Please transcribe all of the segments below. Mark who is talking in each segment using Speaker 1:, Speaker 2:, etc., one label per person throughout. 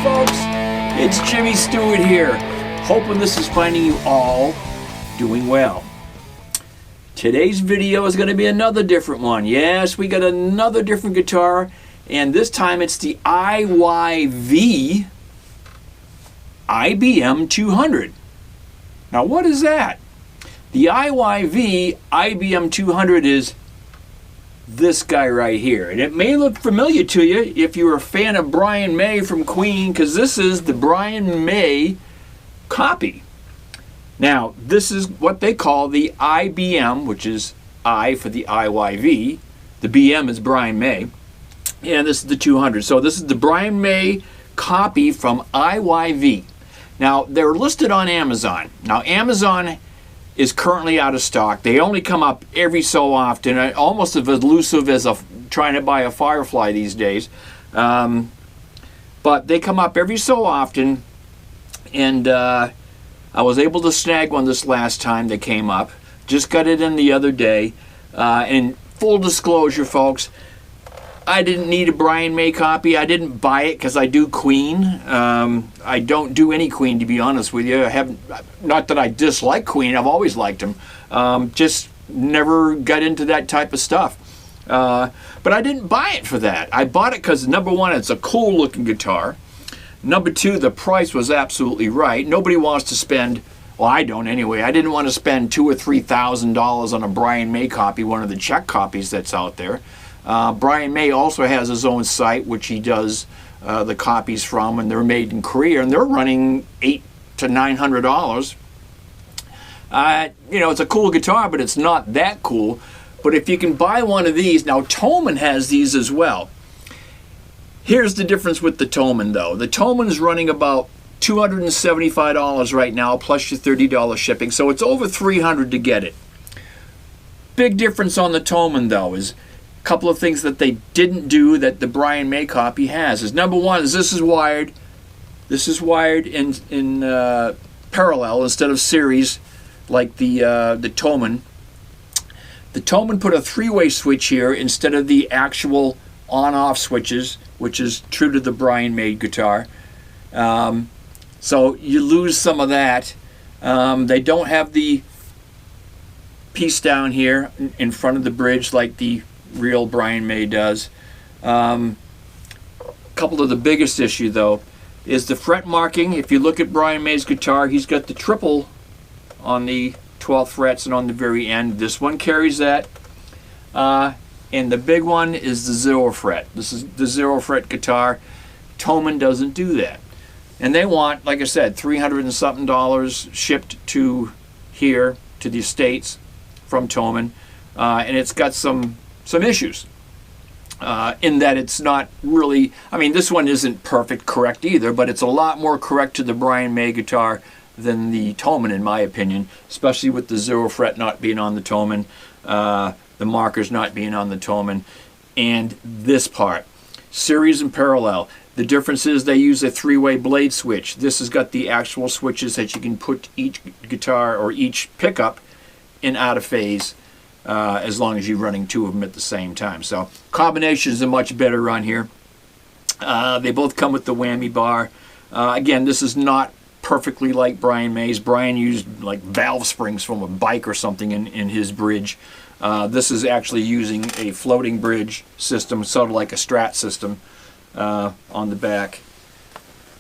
Speaker 1: folks, it's Jimmy Stewart here, hoping this is finding you all doing well. Today's video is going to be another different one. Yes, we got another different guitar, and this time it's the IYV IBM-200. Now what is that? The IYV IBM-200 is this guy right here, and it may look familiar to you if you're a fan of Brian May from Queen, because this is the Brian May copy. Now this is what they call the IBM, which is I for the IYV, the BM is Brian May, and this is the 200. So this is the Brian May copy from IYV. Now they're listed on Amazon. Now Amazon is currently out of stock. They only come up every so often, almost as elusive as trying to buy a Firefly these days. But they come up every so often, and I was able to snag one this last time they came up. Just got it in the other day. And full disclosure, folks, I didn't need a Brian May copy. I didn't buy it because I do Queen. I don't do any Queen, to be honest with you. I haven't, not that I dislike Queen. I've always liked them. Just never got into that type of stuff. But I didn't buy it for that. I bought it because, number one, it's a cool looking guitar. Number two, the price was absolutely right. Nobody wants to spend, well, I don't anyway. I didn't want to spend $2,000 or $3,000 on a Brian May copy, one of the Czech copies that's out there. Brian May also has his own site, which he does the copies from, and they're made in Korea, and they're running $800 to $900. You know, it's a cool guitar, but it's not that cool. But if you can buy one of these, now Thomann has these as well. Here's the difference with the Thomann, though. The Thomann is running about $275 right now, plus your $30 shipping, so it's over $300 to get it. Big difference on the Thomann, though, is couple of things that they didn't do that the Brian May copy has. Is number one is this is wired in parallel instead of series like the Thomann. The Thomann put a three-way switch here instead of the actual on-off switches, which is true to the Brian May guitar. So you lose some of that. They don't have the piece down here in front of the bridge like the real Brian May does. Couple of the biggest issue, though, is the fret marking. If you look at Brian May's guitar, he's got the triple on the 12th frets and on the very end. This one carries that. And the big one is the 0 fret. This is the 0 fret guitar. Thomann doesn't do that. And they want, like I said, $300 and something shipped to here, to the States from Thomann. And it's got some issues in that it's not really, I mean, this one isn't perfect correct either, but it's a lot more correct to the Brian May guitar than the Thomann, in my opinion, especially with the 0 fret not being on the Thomann, the markers not being on the Thomann, and this part, series and parallel. The difference is they use a three-way blade switch. This has got the actual switches that you can put each guitar or each pickup in out of phase. As long as you're running two of them at the same time. So combinations are much better on here. They both come with the whammy bar. Again, this is not perfectly like Brian May's. Brian used like valve springs from a bike or something in his bridge. This is actually using a floating bridge system, sort of like a Strat system on the back.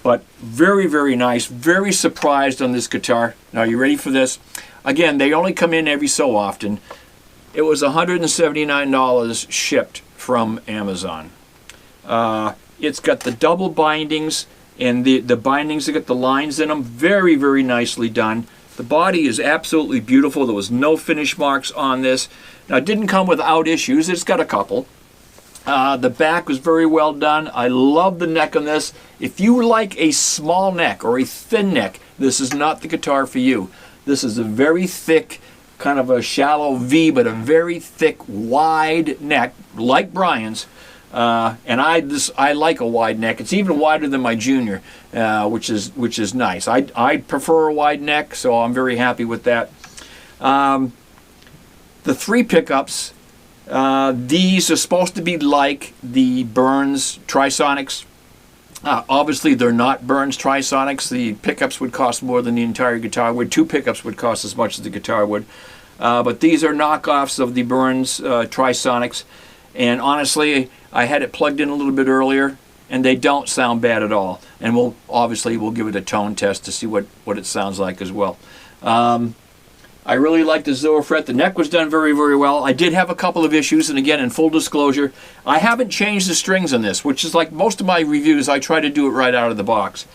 Speaker 1: But very, very nice. Very surprised on this guitar. Now, you ready for this? Again, they only come in every so often. It was $179 shipped from Amazon. It's got the double bindings, and the bindings have got the lines in them. Very, very nicely done. The body is absolutely beautiful. There was no finish marks on this. Now, it didn't come without issues. It's got a couple. The back was very well done. I love the neck on this. If you like a small neck or a thin neck, this is not the guitar for you. This is a very thick, kind of a shallow V, but a very thick, wide neck, like Brian's. And I like a wide neck. It's even wider than my Junior, which is nice. I prefer a wide neck, so I'm very happy with that. The three pickups, these are supposed to be like the Burns Trisonics. Obviously, they're not Burns Trisonics. The pickups would cost more than the entire guitar would. 2 pickups would cost as much as the guitar would. But these are knockoffs of the Burns Trisonics. And honestly, I had it plugged in a little bit earlier, and they don't sound bad at all. And we'll give it a tone test to see what it sounds like as well. I really like the Zero Fret. The neck was done very, very well. I did have a couple of issues, and again, in full disclosure, I haven't changed the strings on this, which is like most of my reviews. I try to do it right out of the box.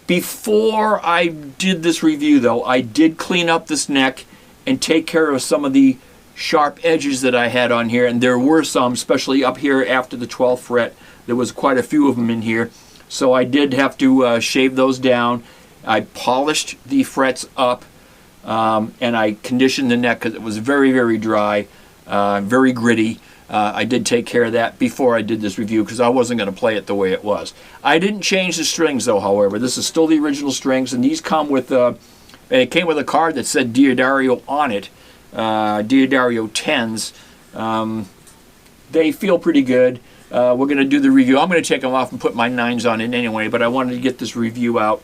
Speaker 1: Before I did this review, though, I did clean up this neck and take care of some of the sharp edges that I had on here, and there were some, especially up here after the 12th fret. There was quite a few of them in here, so I did have to shave those down. I polished the frets up. And I conditioned the neck because it was very, very dry, very gritty. I did take care of that before I did this review because I wasn't going to play it the way it was. I didn't change the strings though, however. This is still the original strings, and these come with, it came with a card that said Diodario on it, Diodario 10s. They feel pretty good. We're going to do the review. I'm going to take them off and put my 9s on it anyway, but I wanted to get this review out.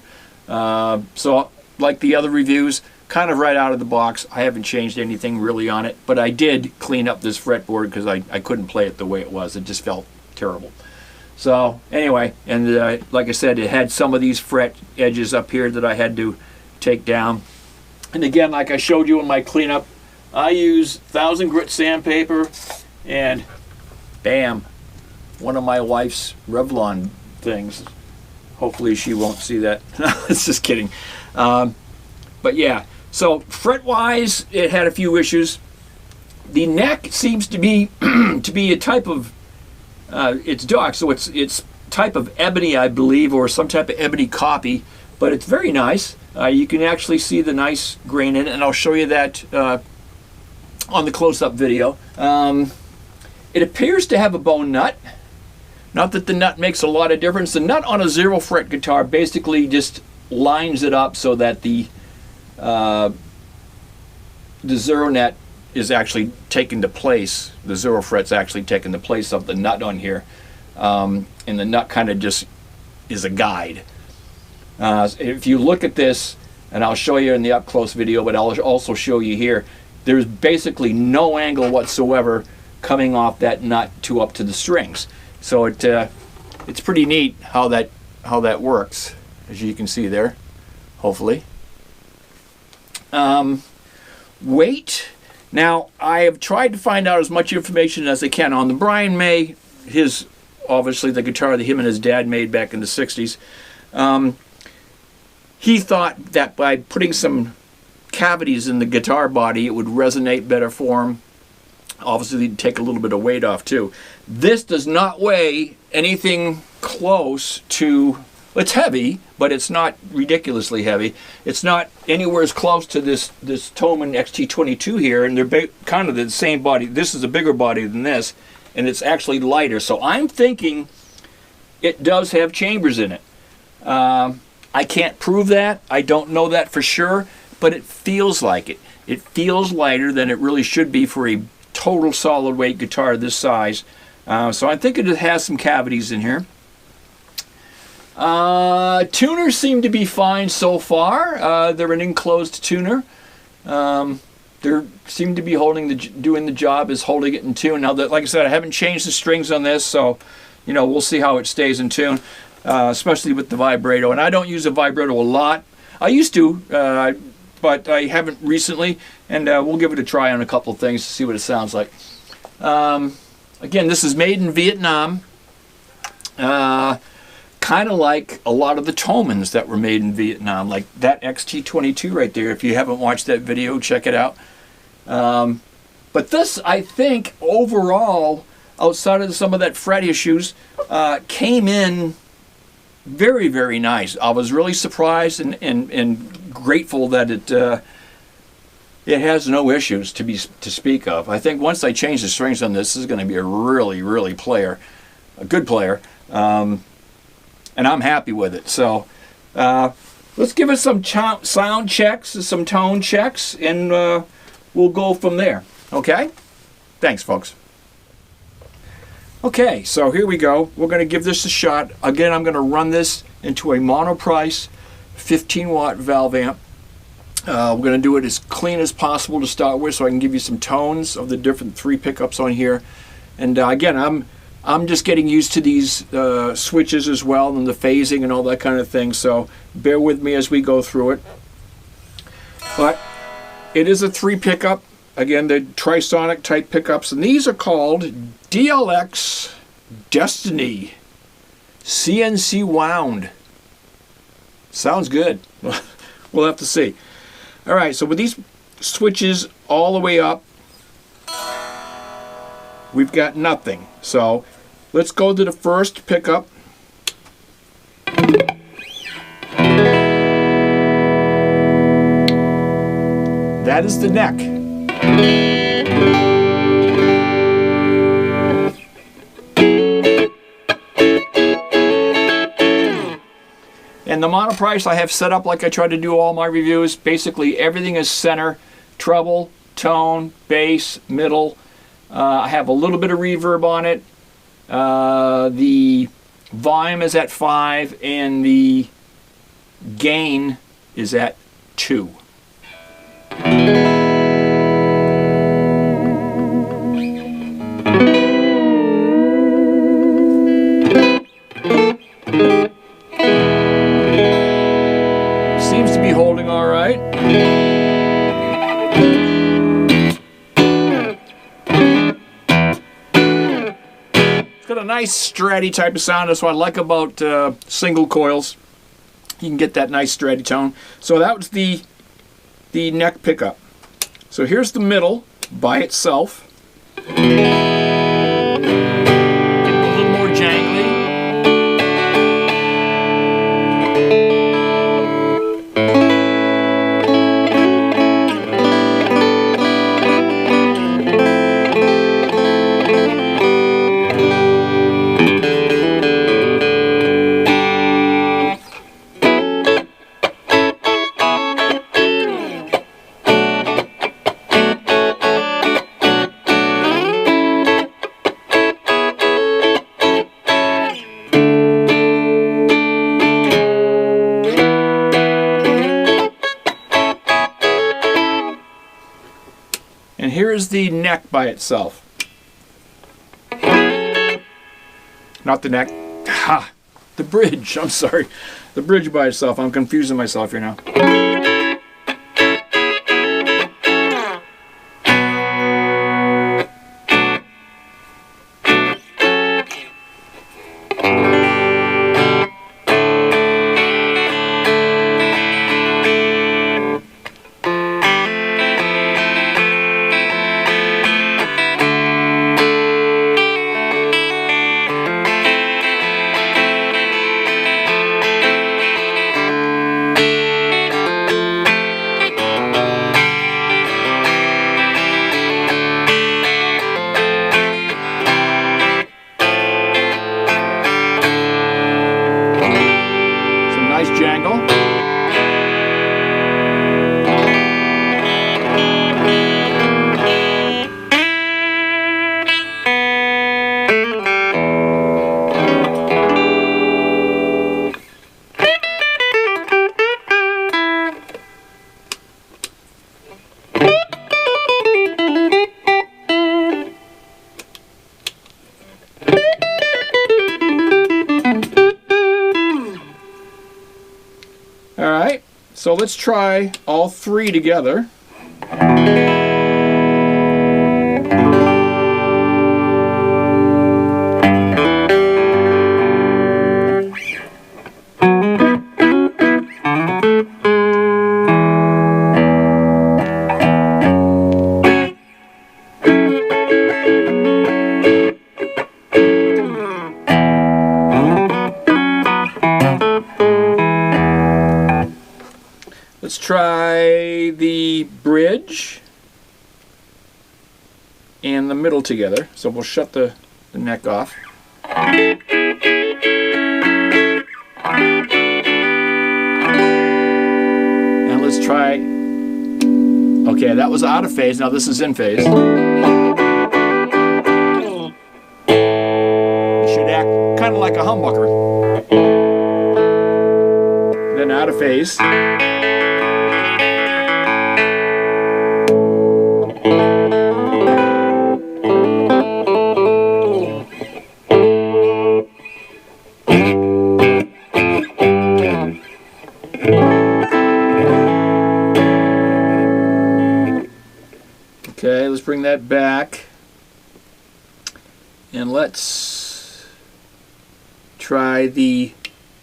Speaker 1: So like the other reviews, kind of right out of the box. I haven't changed anything really on it, but I did clean up this fretboard because I couldn't play it the way it was. It just felt terrible. So anyway, and like I said, it had some of these fret edges up here that I had to take down. And again, like I showed you in my cleanup, I use 1000 grit sandpaper and bam, one of my wife's Revlon things. Hopefully she won't see that. It's just kidding. But yeah, so fret-wise, it had a few issues. The neck seems to be a type of it's dark, so it's type of ebony, I believe, or some type of ebony copy. But it's very nice. You can actually see the nice grain in it, and I'll show you that on the close-up video. It appears to have a bone nut. Not that the nut makes a lot of difference. The nut on a 0 fret guitar basically just lines it up so that the 0 net is actually taken to place. The 0 fret's actually taken the place of the nut on here, and the nut kind of just is a guide. If you look at this, and I'll show you in the up close video, but I'll also show you here, there's basically no angle whatsoever coming off that nut to up to the strings. So it's pretty neat how that works, as you can see there, hopefully. Weight. Now, I have tried to find out as much information as I can on the Brian May, obviously the guitar that him and his dad made back in the 60s. He thought that by putting some cavities in the guitar body, it would resonate better for him. Obviously, it'd take a little bit of weight off too. This does not weigh anything close to... It's heavy, but it's not ridiculously heavy. It's not anywhere as close to this Thomann XT22 here, and they're kind of the same body. This is a bigger body than this, and it's actually lighter. So I'm thinking it does have chambers in it. I can't prove that. I don't know that for sure, but it feels like it. It feels lighter than it really should be for a total solid weight guitar this size. So I think it has some cavities in here. Tuners seem to be fine so far. They're an enclosed tuner. They seem to be doing the job as holding it in tune. Now, like I said, I haven't changed the strings on this, so we'll see how it stays in tune, especially with the vibrato. And I don't use a vibrato a lot. I used to, but I haven't recently, and we'll give it a try on a couple of things to see what it sounds like. Again, this is made in Vietnam. Kind of like a lot of the Thomanns that were made in Vietnam, like that XT22 right there. If you haven't watched that video, check it out. But this, I think, overall, outside of some of that fret issues, came in very, very nice. I was really surprised and grateful that it has no issues to speak of. I think once I change the strings on this is going to be a really, really a good player. And I'm happy with it. So let's give it some sound checks, some tone checks, and we'll go from there. Okay? Thanks, folks. Okay, so here we go. We're going to give this a shot. Again, I'm going to run this into a monoprice 15-watt valve amp. We're going to do it as clean as possible to start with, so I can give you some tones of the different 3 pickups on here. And again, I'm just getting used to these switches as well, and the phasing and all that kind of thing. So bear with me as we go through it. But it is a 3 pickup. Again, they're trisonic type pickups, and these are called DLX Destiny CNC wound. Sounds good. We'll have to see. All right, so with these switches all the way up, we've got nothing. So let's go to the first pickup. That is the neck. And the monoprice I have set up like I try to do all my reviews. Basically everything is center, treble, tone, bass, middle. I have a little bit of reverb on it. The volume is at 5 and the gain is at 2. Seems to be holding all right. It's got a nice stratty type of sound. That's what I like about single coils. You can get that nice stratty tone. So that was the neck pickup. So here's the middle by itself. A little more jangly. And here is the neck by itself. Not the neck. Ha! The bridge. I'm sorry. The bridge by itself. I'm confusing myself here now. Jangle. All right, so let's try all 3 together. Let's try the bridge and the middle together. So we'll shut the neck off. And let's try, okay, that was out of phase. Now this is in phase. phase. Okay, let's bring that back. And let's try the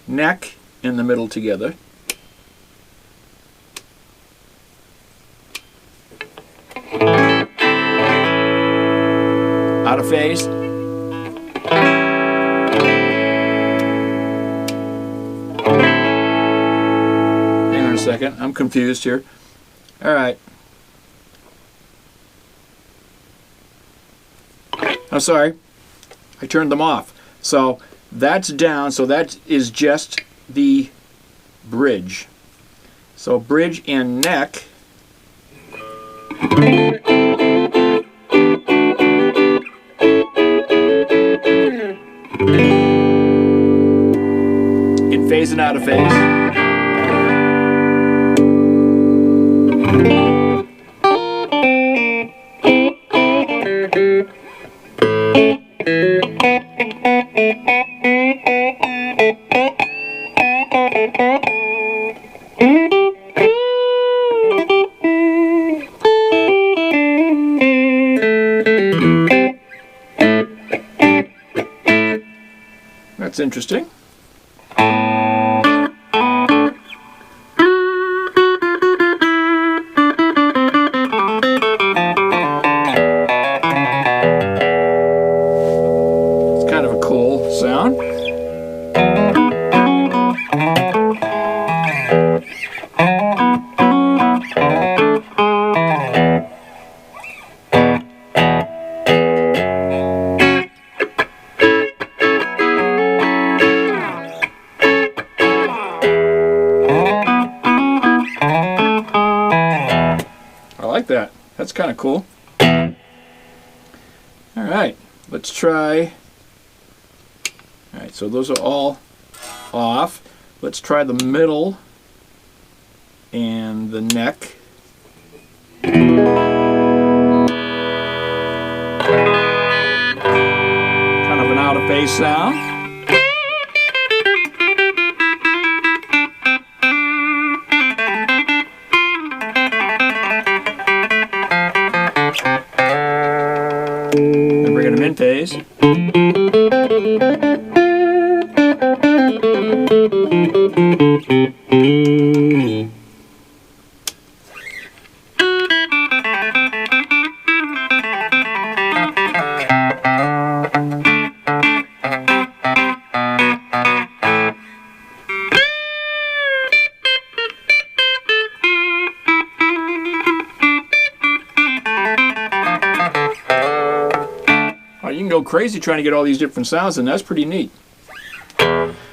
Speaker 1: neck and the middle together. Out of phase. Hang on a second, I'm confused here. All right. I'm sorry, I turned them off. So that's down, so that is just the bridge. So bridge and neck. In phase and out of phase. That's interesting. It's kind of a cool sound. I like that. That's kind of cool. Alright, let's try. Alright, so those are all off. Let's try the middle and the neck. Kind of an out of phase sound. And bringing them in phase. You can go crazy trying to get all these different sounds, and that's pretty neat.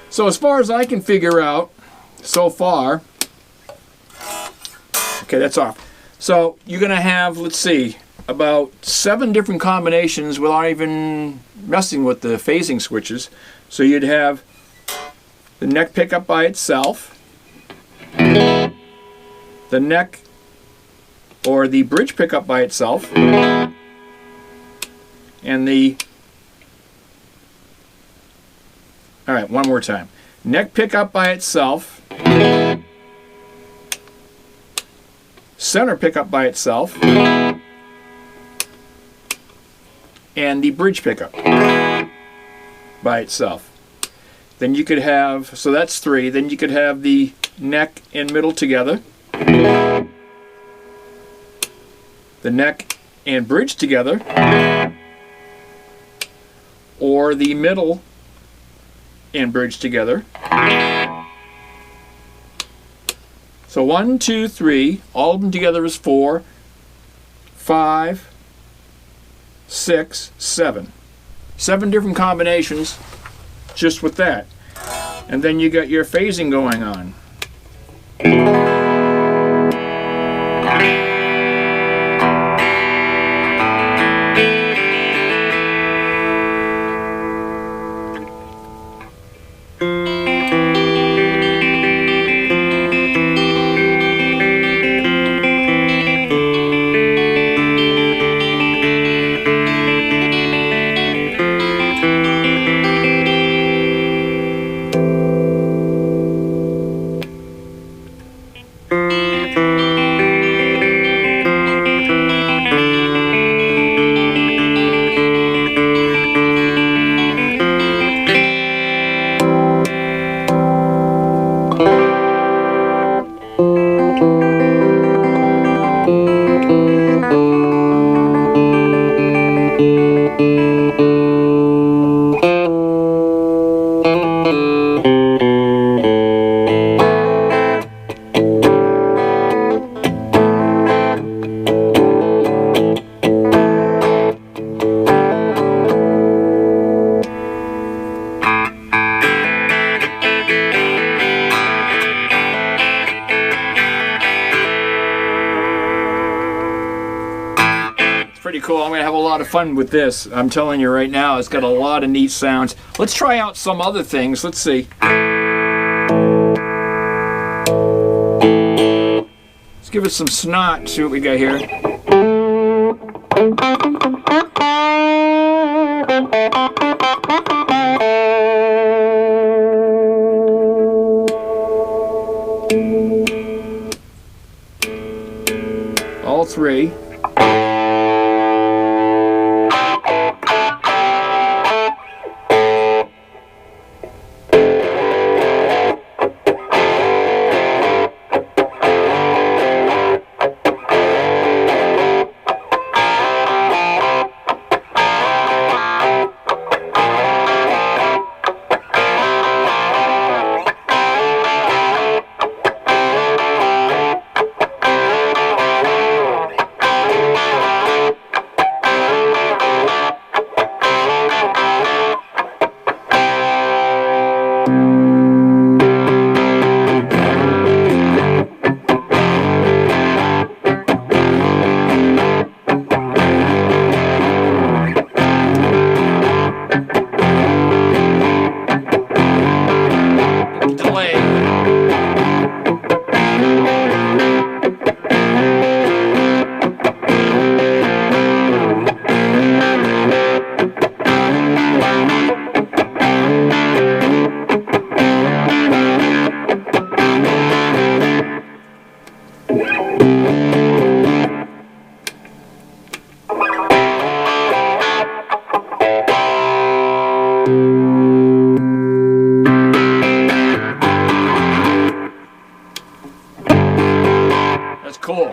Speaker 1: So as far as I can figure out so far, okay, that's off. So you're going to have, let's see, about 7 different combinations without even messing with the phasing switches. So you'd have the neck pickup by itself, the neck or the bridge pickup by itself, and the, all right, one more time. Neck pickup by itself, center pickup by itself, and the bridge pickup by itself. Then you could have, so that's 3, then you could have the neck and middle together, the neck and bridge together, or the middle and bridge together. So 1, 2, 3, all of them together is 4, 5, 6, 7. 7 different combinations just with that. And then you got your phasing going on. cool. I'm going to have a lot of fun with this. I'm telling you right now, it's got a lot of neat sounds. Let's try out some other things. Let's see. Let's give it some snot, see what we got here. All three. That's cool.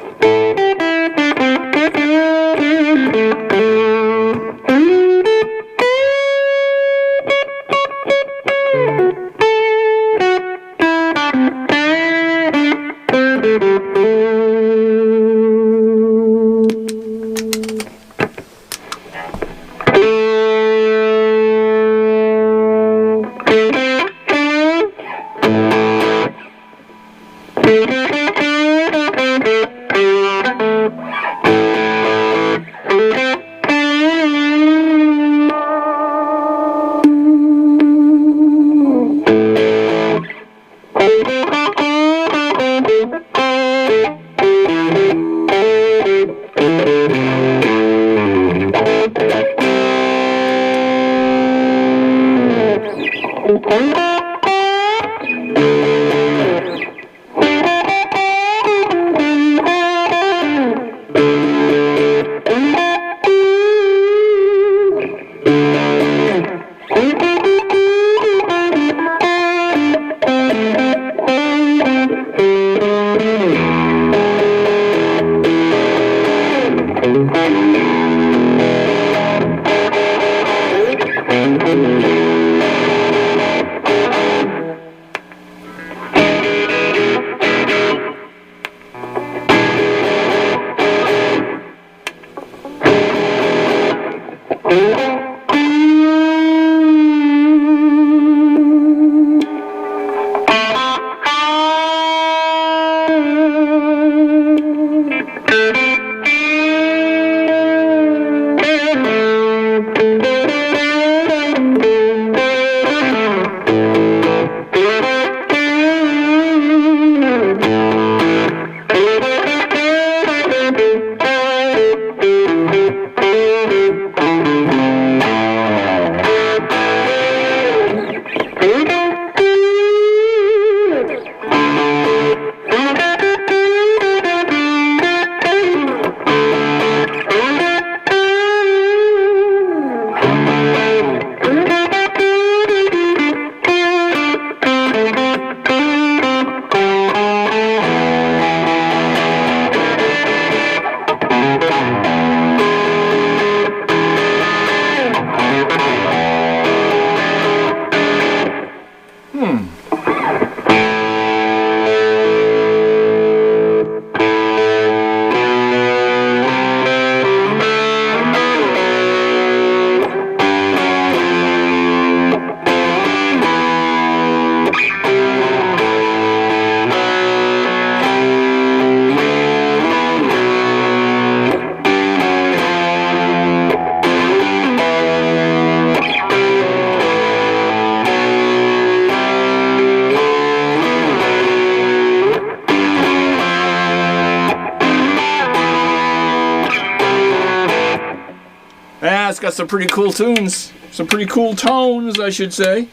Speaker 1: Yeah, it's got some pretty cool tunes. Some pretty cool tones, I should say.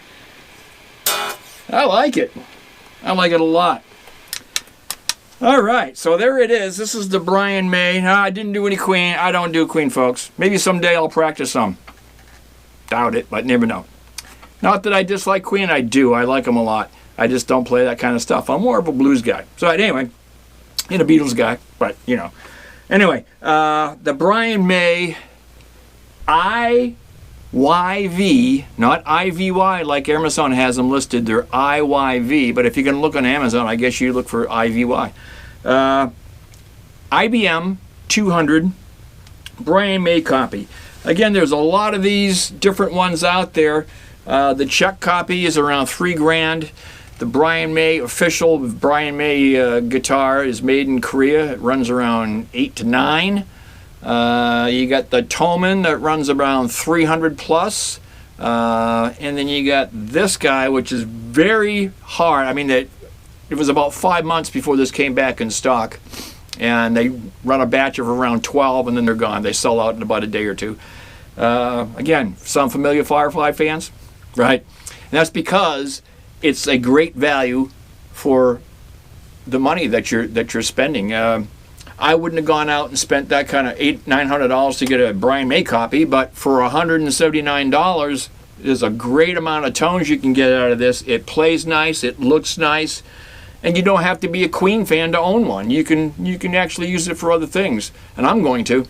Speaker 1: I like it. I like it a lot. All right, so there it is. This is the Brian May. No, I didn't do any Queen. I don't do Queen, folks. Maybe someday I'll practice some. Doubt it, but never know. Not that I dislike Queen. I do. I like them a lot. I just don't play that kind of stuff. I'm more of a blues guy. So anyway, and a Beatles guy, but you know. Anyway, the Brian May IYV, not IVY like Amazon has them listed. They're IYV, but if you're going to look on Amazon, I guess you look for IVY. IBM-200 Brian May copy. Again, there's a lot of these different ones out there. The Czech copy is around $3,000. The Brian May official Brian May guitar is made in Korea. It runs around $8 to $9. You got the Toman that runs around 300 plus. And then you got this guy, which is very hard. I mean, it was about 5 months before this came back in stock. And they run a batch of around 12 and then they're gone. They sell out in about a day or two. Again, some familiar Firefly fans, right? And that's because it's a great value for the money that you're spending. I wouldn't have gone out and spent that kind of $900 to get a Brian May copy, but for $179, there's a great amount of tones you can get out of this. It plays nice, it looks nice, and you don't have to be a Queen fan to own one. You can actually use it for other things, and I'm going to.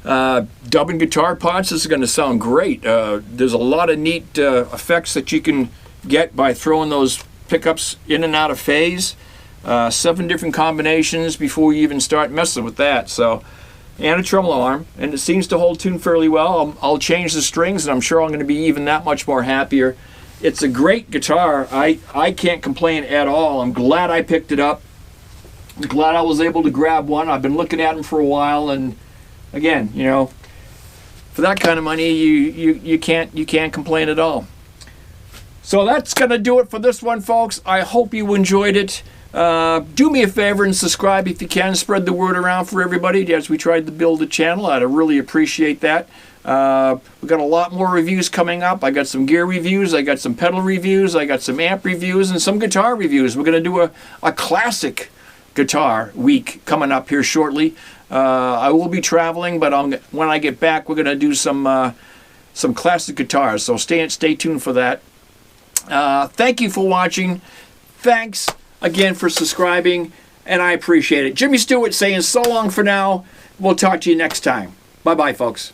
Speaker 1: Dubbing guitar parts, this is going to sound great. There's a lot of neat effects that you can get by throwing those pickups in and out of phase. 7 different combinations before you even start messing with that. So, and a tremolo arm, and it seems to hold tune fairly well. I'll change the strings, and I'm sure I'm going to be even that much more happier. It's a great guitar. I can't complain at all. I'm glad I picked it up. I'm glad I was able to grab one. I've been looking at them for a while, and again, you know, for that kind of money, you can't complain at all. So that's going to do it for this one, folks. I hope you enjoyed it. Do me a favor and subscribe if you can. Spread the word around for everybody as we tried to build a channel. I'd really appreciate that. We've got a lot more reviews coming up. I got some gear reviews. I got some pedal reviews. I got some amp reviews and some guitar reviews. We're going to do a classic guitar week coming up here shortly. I will be traveling, but when I get back, we're going to do some classic guitars. So stay tuned for that. Thank you for watching. Thanks again for subscribing, and I appreciate it. Jimmy Stewart saying so long for now. We'll talk to you next time. Bye-bye, folks.